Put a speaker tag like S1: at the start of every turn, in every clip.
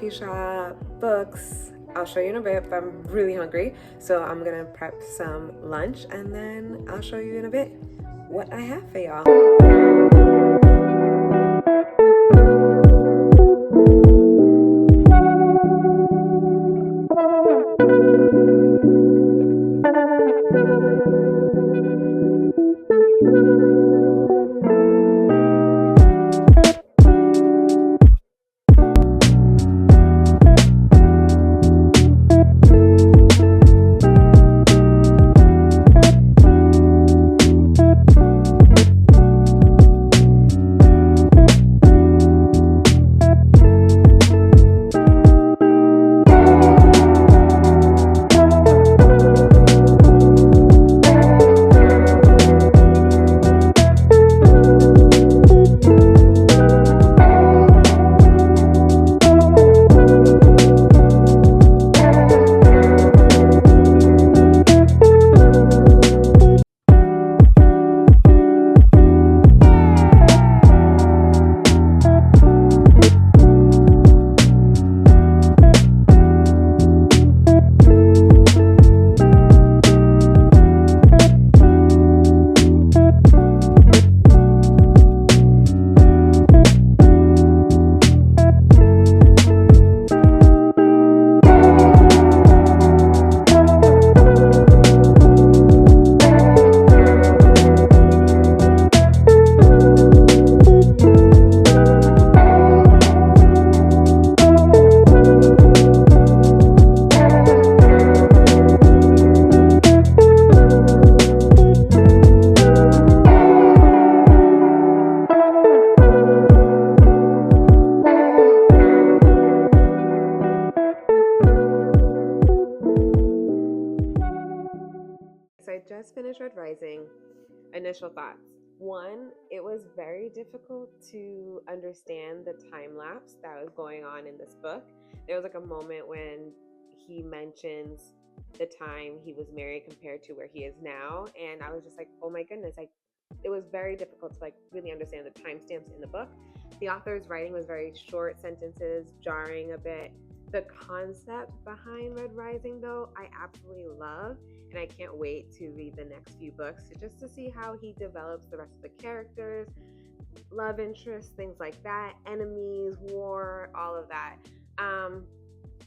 S1: coffee shop, books. I'll show you in a bit, but I'm really hungry. So I'm gonna prep some lunch and then I'll show you in a bit what I have for y'all. So I just finished Red Rising. Initial thoughts. One, it was very difficult to understand the time lapse that was going on in this book. There was like a moment when he mentions the time he was married compared to where he is now, and I was just like, oh my goodness, like it was very difficult to like really understand the timestamps in the book. The author's writing was very short sentences, jarring a bit. The concept behind Red Rising, though, I absolutely love, and I can't wait to read the next few books just to see how he develops the rest of the characters, love interests, things like that, enemies, war, all of that.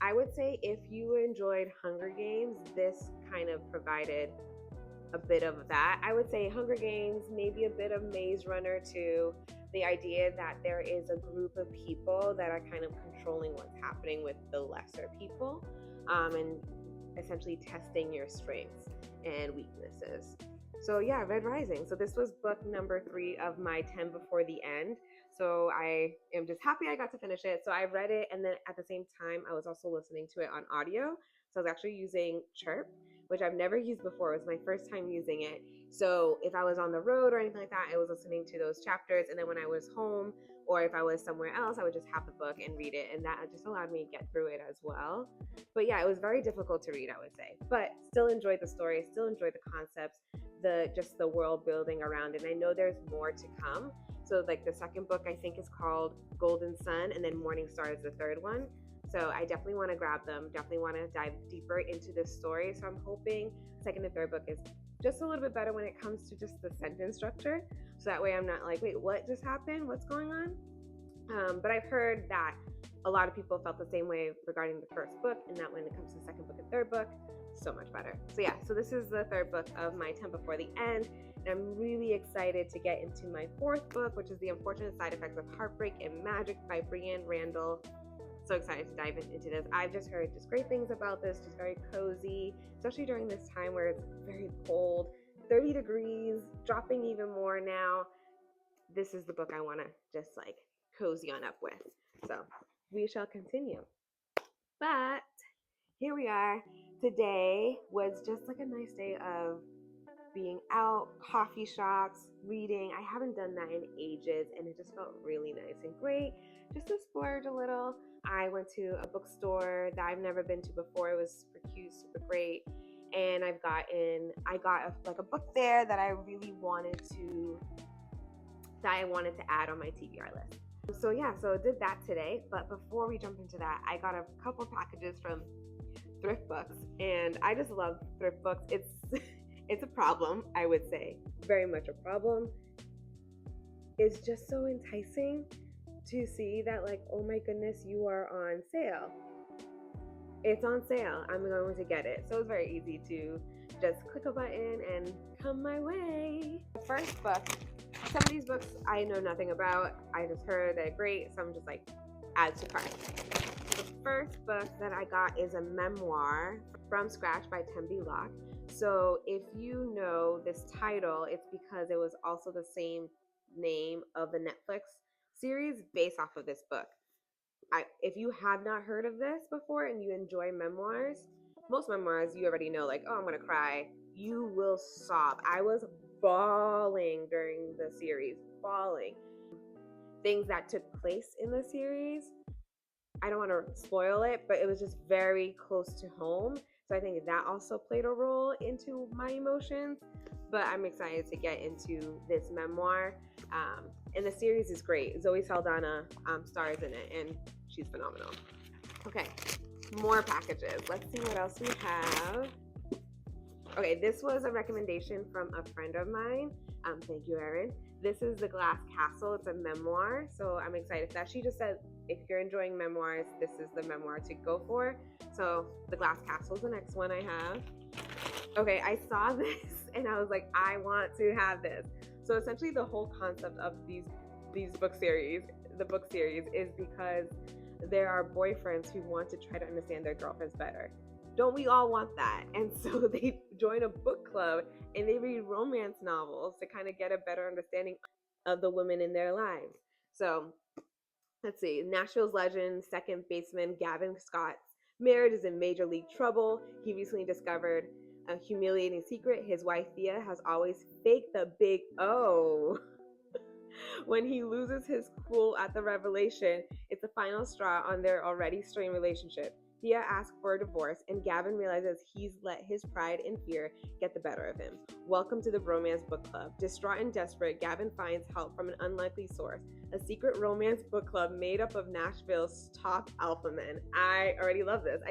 S1: I would say if you enjoyed Hunger Games, this kind of provided a bit of that. I would say Hunger Games, maybe a bit of Maze Runner too. The idea that there is a group of people that are kind of controlling what's happening with the lesser people, and essentially testing your strengths and weaknesses. So yeah, Red Rising. So this was book number 3 of my 10 before the end. So I am just happy I got to finish it. So I read it, and then at the same time, I was also listening to it on audio. So I was actually using Chirp, which I've never used before. It was my first time using it. So if I was on the road or anything like that, I was listening to those chapters. And then when I was home or if I was somewhere else, I would just have the book and read it. And that just allowed me to get through it as well. But yeah, it was very difficult to read, I would say. But still enjoyed the story, still enjoyed the concepts, just the world building around it. And I know there's more to come. So like the second book, I think, is called Golden Sun, and then Morning Star is the third one. So I definitely want to grab them, definitely want to dive deeper into this story. So I'm hoping second and third book is just a little bit better when it comes to just the sentence structure. So that way I'm not like, wait, what just happened? What's going on? But I've heard that a lot of people felt the same way regarding the first book, and that when it comes to the second book and third book, so much better. So yeah, so this is the third book of my 10 Before the End, and I'm really excited to get into my fourth book, which is The Unfortunate Side Effects of Heartbreak and Magic by Brianne Randall. So excited to dive into this. I've just heard just great things about this, just very cozy, especially during this time where it's very cold, 30 degrees, dropping even more now. This is the book I want to just like cozy on up with. So we shall continue. But here we are. Today was just like a nice day of being out, coffee shops, reading. I haven't done that in ages, and it just felt really nice and great just to splurge a little. I went to a bookstore that I've never been to before. It was super cute, super great. And I got a book there that I really wanted to add on my TBR list. So yeah, so did that today. But before we jump into that, I got a couple packages from Thrift Books, and I just love Thrift Books. It's it's a problem, I would say, very much a problem. It's just so enticing to see that, like, oh my goodness, you are on sale. It's on sale. I'm going to get it. So it's very easy to just click a button and come my way. The first book, some of these books I know nothing about. I just heard they're great, so I'm just like, add to cart. The first book that I got is a memoir from scratch by Tembi Locke. So if you know this title, it's because it was also the same name of the Netflix series based off of this book. If you have not heard of this before and you enjoy memoirs, most memoirs you already know, like, oh, I'm gonna cry. You will sob. I was bawling during the series, bawling. Things that took place in the series, I don't want to spoil it, but it was just very close to home. So I think that also played a role into my emotions. But I'm excited to get into this memoir. And the series is great. Zoe Saldana stars in it, and she's phenomenal. Okay, more packages. Let's see what else we have. Okay, this was a recommendation from a friend of mine. Thank you, Erin. This is The Glass Castle. It's a memoir, so I'm excited for that. She just said, if you're enjoying memoirs, this is the memoir to go for. So The Glass Castle is the next one I have. Okay, I saw this and I was like, I want to have this. So essentially the whole concept of these book series, the book series, is because there are boyfriends who want to try to understand their girlfriends better. Don't we all want that? And so they join a book club and they read romance novels to kind of get a better understanding of the women in their lives. So let's see, Nashville's legend, second baseman Gavin Scott's marriage is in major league trouble. He recently discovered a humiliating secret. His wife Thea has always faked the big O. When he loses his cool at the revelation, it's the final straw on their already strained relationship. Thea asks for a divorce, and Gavin realizes he's let his pride and fear get the better of him. Welcome to the Romance Book Club. Distraught and desperate, Gavin finds help from an unlikely source, a secret romance book club made up of Nashville's top alpha men. I already love this.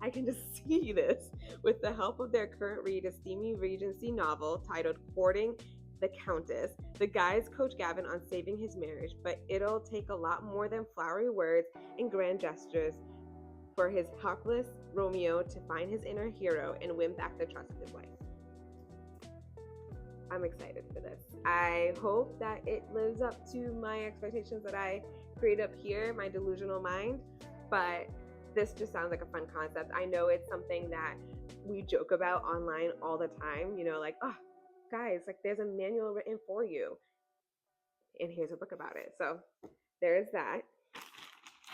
S1: I can just see this. With the help of their current read, a steamy Regency novel titled Courting the Countess, the guys coach Gavin on saving his marriage, but it'll take a lot more than flowery words and grand gestures for his hapless Romeo to find his inner hero and win back the trust of his wife. I'm excited for this. I hope that it lives up to my expectations that I create up here, my delusional mind, but this just sounds like a fun concept. I know it's something that we joke about online all the time, you know, like, oh, guys, like, there's a manual written for you, and here's a book about it. So there's that.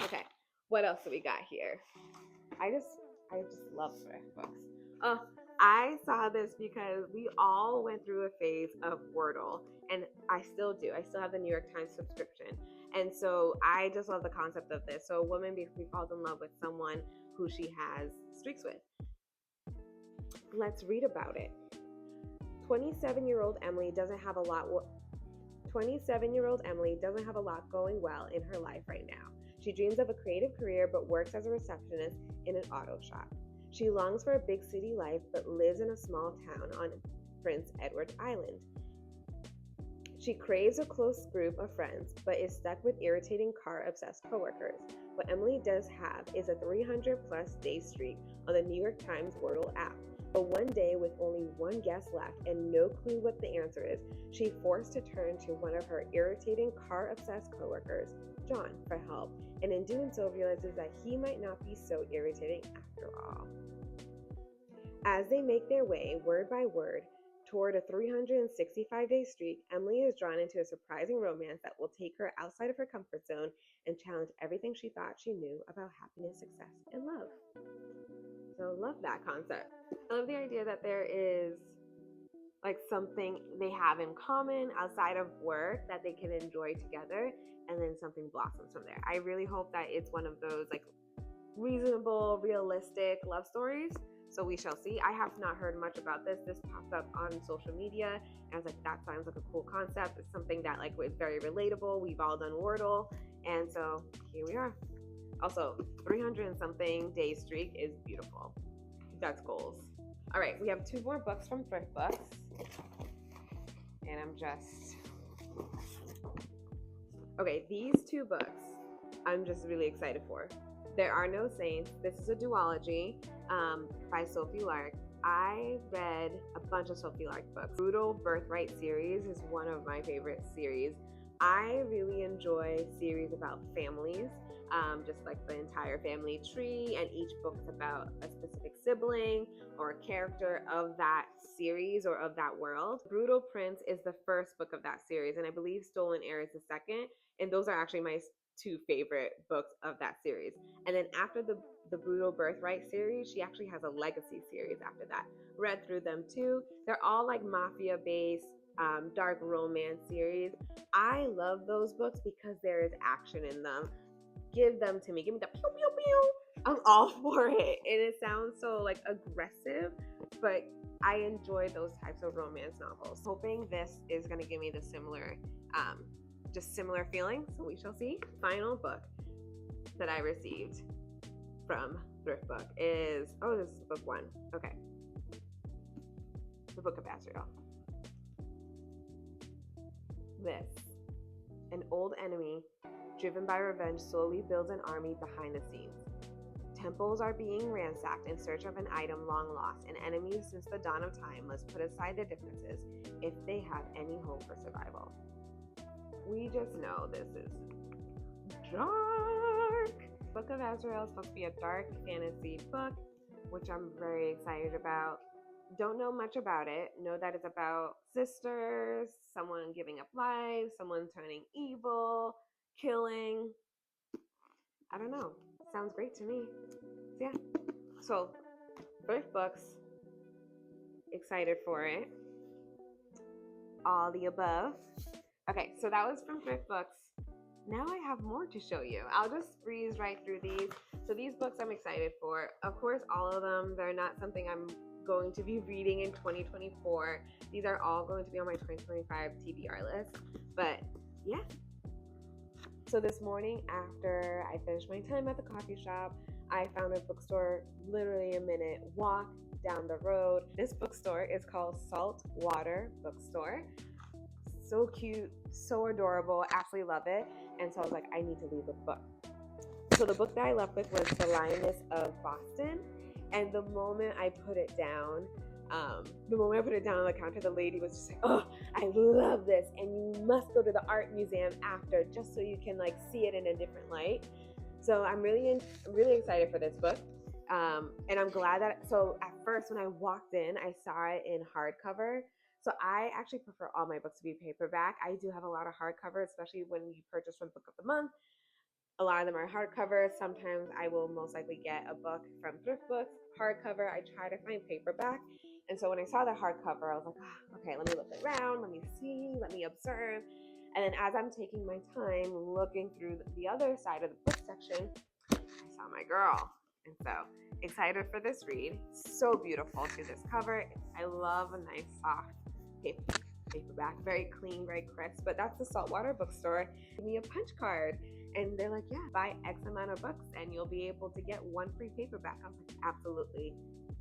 S1: Okay, what else do we got here? I just love thrift books. Oh, I saw this because we all went through a phase of Wordle, and I still do. I still have the New York Times subscription. And so I just love the concept of this. So a woman basically falls in love with someone who she has streaks with. Let's read about it. 27-year-old Emily doesn't have a lot going well in her life right now. She dreams of a creative career but works as a receptionist in an auto shop. She longs for a big city life but lives in a small town on Prince Edward Island. She craves a close group of friends but is stuck with irritating car-obsessed coworkers. What Emily does have is a 300-plus day streak on the New York Times Wordle app. But one day, with only one guess left and no clue what the answer is, she's forced to turn to one of her irritating car-obsessed coworkers, John, for help, and in doing so realizes that he might not be so irritating after all. As they make their way, word by word, toward a 365-day streak, Emily is drawn into a surprising romance that will take her outside of her comfort zone and challenge everything she thought she knew about happiness, success, and love. So love that concept. I love the idea that there is like something they have in common outside of work that they can enjoy together, and then something blossoms from there. I really hope that it's one of those like reasonable, realistic love stories. So we shall see. I have not heard much about this. This popped up on social media, and I was like, that sounds like a cool concept. It's something that like was very relatable. We've all done Wordle, And so here we are. Also, 300 and something day streak is beautiful. That's goals. All right, we have 2 more books from Thrift Books. And okay, these 2 books I'm just really excited for. There Are No Saints. This is a duology by Sophie Lark. I read a bunch of Sophie Lark books. Brutal Birthright series is one of my favorite series. I really enjoy series about families, just like the entire family tree, and each book's about a specific sibling or a character of that series or of that world. Brutal Prince is the first book of that series, and I believe Stolen Heir is the second, and those are actually my 2 favorite books of that series. And then after the Brutal Birthright series, she actually has a legacy series after that. Read through them too. They're all like mafia based, dark romance series. I love those books because there is action in them. Give them to me. Give me the pew pew pew. I'm all for it. And it sounds so like aggressive, but I enjoy those types of romance novels. Hoping this is going to give me the similar feeling, so we shall see. Final book that I received from Thrift Book is, this is book 1. Okay. The Book of Azrael. This, an old enemy driven by revenge, slowly builds an army behind the scenes. Temples are being ransacked in search of an item long lost, and enemies since the dawn of time must put aside their differences if they have any hope for survival. We just know this is dark. Book of Azrael is supposed to be a dark fantasy book, which I'm very excited about. Don't know much about it. Know that it's about sisters, someone giving up lives, someone turning evil, killing. I don't know. Sounds great to me. Yeah. So, Thrift Books, excited for it. All the above. Okay, so that was from Thrift Books. Now I have more to show you. I'll just breeze right through these. So these books I'm excited for. Of course, all of them, they're not something I'm going to be reading in 2024. These are all going to be on my 2025 TBR list. But yeah. So this morning after I finished my time at the coffee shop, I found a bookstore literally a minute walk down the road. This bookstore is called Salt Water Bookstore. So cute, so adorable, absolutely love it. And so I was like, I need to leave with a book. So the book that I left with was The Lioness of Boston. And the moment I put it down on the counter, the lady was just like, oh, I love this. And you must go to the art museum after just so you can like see it in a different light. So I'm really excited for this book. And I'm glad so at first when I walked in, I saw it in hardcover. So I actually prefer all my books to be paperback. I do have a lot of hardcover, especially when you purchase from Book of the Month. A lot of them are hardcover. Sometimes I will most likely get a book from Thrift Books, hardcover. I try to find paperback. And so when I saw the hardcover, I was like, okay, let me look around, let me see, let me observe. And then as I'm taking my time looking through the other side of the book section, I saw my girl. And so excited for this read. So beautiful to this cover. I love a nice soft paperback, very clean, very crisp. But that's the Saltwater Bookstore. Give me a punch card. And they're like, yeah, buy X amount of books and you'll be able to get 1 free paperback. I was like, absolutely,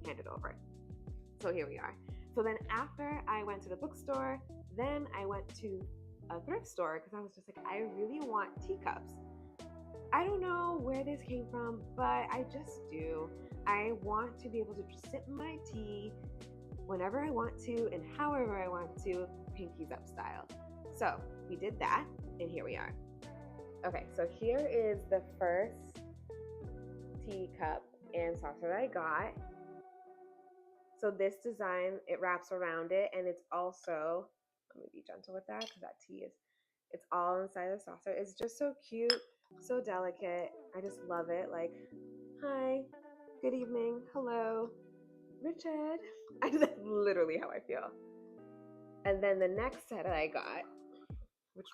S1: hand it over. So here we are. So then after I went to the bookstore, then I went to a thrift store because I was just like, I really want teacups. I don't know where this came from, but I just do. I want to be able to just sip my tea whenever I want to and however I want to, pinkies up style. So we did that, and here we are. Okay, so here is the first teacup and saucer that I got. So this design, it wraps around it, and it's also, let me be gentle with that because that tea it's all inside the saucer. It's just so cute, so delicate. I just love it. Like, hi, good evening, hello, Richard. That's literally how I feel. And then the next set I got, which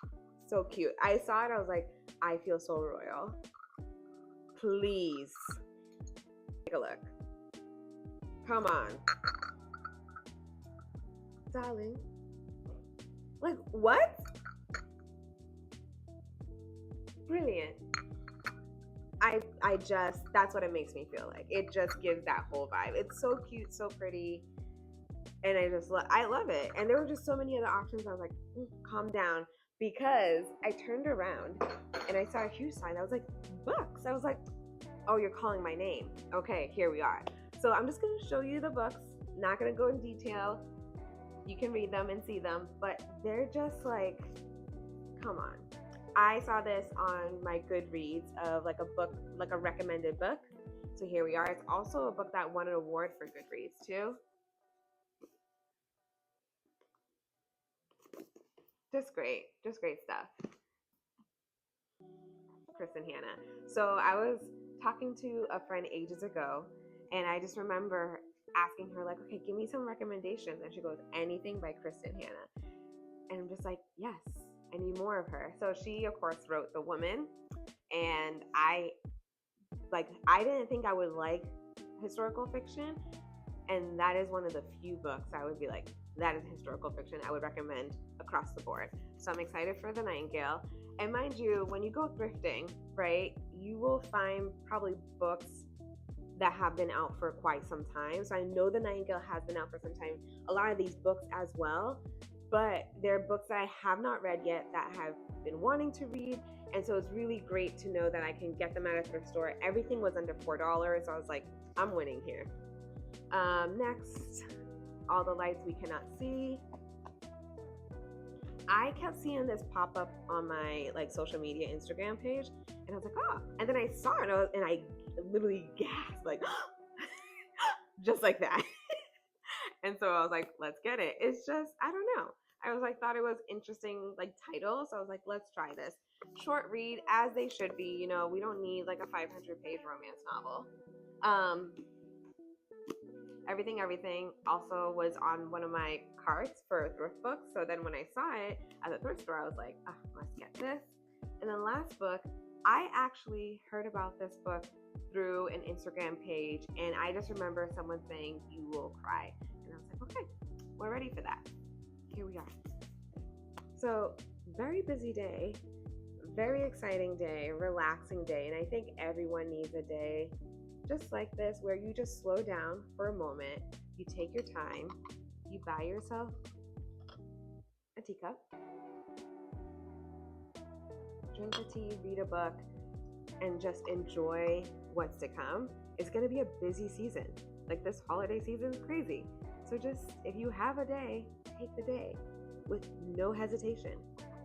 S1: so cute. I saw it, I was like, I feel so royal. Please take a look. Come on. Darling. Like, what? brilliant. That's what it makes me feel like. It just gives that whole vibe. It's so cute, so pretty, and I love it. And there were just so many other options. I was like, calm down, because I turned around and I saw a huge sign. I was like, books. I was like, oh, you're calling my name. Okay, here we are. So I'm just gonna show you the books. Not gonna go in detail. You can read them and see them, but they're just like, come on. I saw this on my Goodreads of like a book, like a recommended book. So here we are. It's also a book that won an award for Goodreads too. Just great stuff. Chris and Hannah. So I was talking to a friend ages ago, and I just remember asking her, like, okay, give me some recommendations. And she goes, anything by Chris and Hannah. And I'm just like, yes, I need more of her. So she, of course, wrote The Woman, and I didn't think I would like historical fiction, and that is one of the few books I would be like, that is historical fiction I would recommend across the board. So I'm excited for The Nightingale. And mind you, when you go thrifting, right, you will find probably books that have been out for quite some time. So I know The Nightingale has been out for some time. A lot of these books as well, but they're books that I have not read yet that I have been wanting to read. And so it's really great to know that I can get them at a thrift store. Everything was under $4. So I was like, I'm winning here. Next, All the Lights We Cannot See. I kept seeing this pop up on my like social media Instagram page, and I was like, oh. And then I saw it, and I literally gasped, like, just like that. And so I was like, let's get it. It's just, I don't know. I was like, thought it was interesting, like title. So I was like, let's try this. Short read, as they should be. You know, we don't need like a 500-page romance novel. Everything also was on one of my carts for thrift books. So then when I saw it at the thrift store, I was like, oh, let's get this. And then last book, I actually heard about this book through an Instagram page, and I just remember someone saying, you will cry. And I was like, okay, we're ready for that. Here we are. So very busy day, very exciting day, relaxing day. And I think everyone needs a day just like this, where you just slow down for a moment, you take your time, you buy yourself a teacup, drink a tea, read a book, and just enjoy what's to come. It's going to be a busy season. Like, this holiday season is crazy. So just, if you have a day, take the day with no hesitation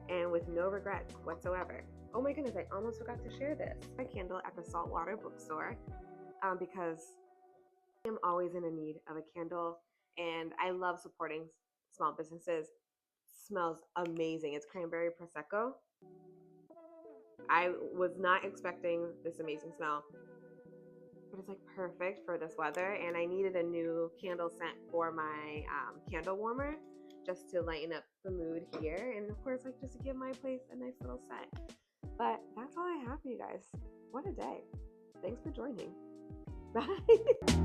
S1: and with no regrets whatsoever. Oh my goodness, I almost forgot to share this. My candle at the Saltwater bookstore. Because I'm always in a need of a candle, and I love supporting small businesses. Smells amazing. It's cranberry prosecco. I was not expecting this amazing smell, but it's like perfect for this weather. And I needed a new candle scent for my candle warmer, just to lighten up the mood here, and of course, like, just to give my place a nice little scent. But that's all I have for you guys. What a day. Thanks for joining. Bye.